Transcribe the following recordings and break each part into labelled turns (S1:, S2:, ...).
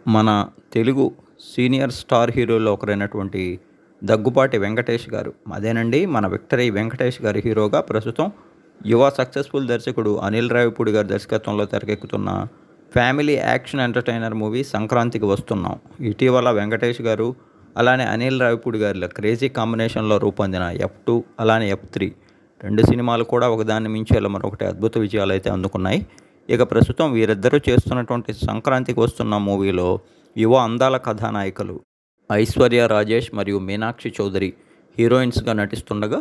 S1: మన Telugu senior star హీరోల్లో ఒకరైనటువంటి Daggubati Venkatesh గారు. అదేనండి మన 'విక్టరీ' వెంకటేష్ గారి హీరోగా ప్రస్తుతం యువ సక్సెస్‌ఫుల్ దర్శకుడు అనిల్ రావిపూడి గారి దర్శకత్వంలో తెరకెక్కుతున్న ఫ్యామిలీ యాక్షన్ ఎంటర్‌టైనర్ మూవీ 'సంక్రాంతికి వస్తున్నాం'. ఇటీవల వెంకటేష్ గారు, అలానే అనిల్ రావిపూడి గారిల క్రేజీ కాంబినేషన్‌లో రూపొందిన 'ఎఫ్2' అలానే 'ఎఫ్3' 2 సినిమాలు కూడా ఒకదాన్ని మించేలా మరొకటి అద్భుత విజయాలైతే అందుకున్నాయి. ఇక ప్రస్తుతం వీరిద్దరూ చేస్తున్నటువంటి 'సంక్రాంతికి వస్తున్నాం' మూవీలో యువ అందాల కథానాయికలు ఐశ్వర్య రాజేష్ మరియు మీనాక్షి చౌదరి హీరోయిన్స్‌గా నటిస్తుండగా,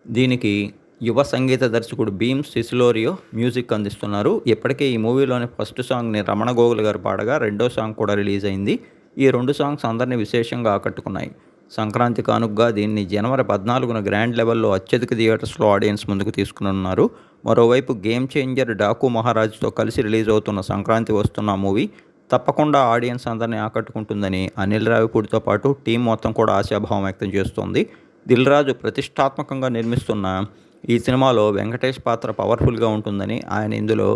S1: దీనికి యువ సంగీత దర్శకుడు భీమ్ సిసిలోరియో మ్యూజిక్ అందిస్తున్నారు. ఇప్పటికే ఈ మూవీలోని ఫస్ట్ సాంగ్‌ని రమణ గోగుల్ గారు పాడగా, రెండో సాంగ్ కూడా రిలీజ్ అయింది. ఈ 2 సాంగ్స్ అందరిని విశేషంగా ఆకట్టుకున్నాయి. సంక్రాంతి కానుకగా దీన్ని జనవరి 14న గ్రాండ్ లెవెల్‌లో అత్యధిక థియేటర్స్‌లో ఆడియన్స్ ముందుకు తీసుకురానున్నారు. మరోవైపు గేమ్ చేంజర్ 'డాకు మహారాజ్'తో కలిసి రిలీజ్ అవుతున్న 'సంక్రాంతి వస్తున్న' మూవీ తప్పకుండా ఆడియన్స్ అందరిని ఆకట్టుకుంటుందని అనిల్ రావిపూడితో పాటు టీం మొత్తం కూడా ఆశాభావం వ్యక్తం చేస్తోంది. దిల్ రాజు ప్రతిష్టాత్మకంగా నిర్మిస్తున్న ఈ సినిమాలో వెంకటేష్ పాత్ర పవర్ఫుల్‌గా ఉంటుందని, ఆయన ఇందులో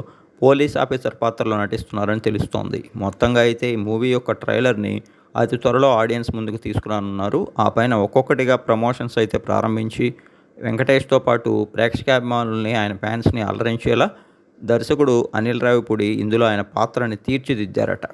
S1: పోలీస్ ఆఫీసర్ పాత్రలో నటిస్తున్నారని తెలుస్తోంది. మొత్తంగా అయితే ఈ మూవీ యొక్క ట్రైలర్‌ని అతి త్వరలో ఆడియన్స్ ముందుకు తీసుకురానున్నారు. ఆ పైన ఒక్కొక్కటిగా ప్రమోషన్స్ అయితే ప్రారంభించి, వెంకటేష్‌తో పాటు ప్రేక్షకాభిమానుల్ని, ఆయన ఫ్యాన్స్‌ని అలరించేలా దర్శకుడు అనిల్ రావిపూడి ఇందులో ఆయన పాత్రని తీర్చిదిద్దారట.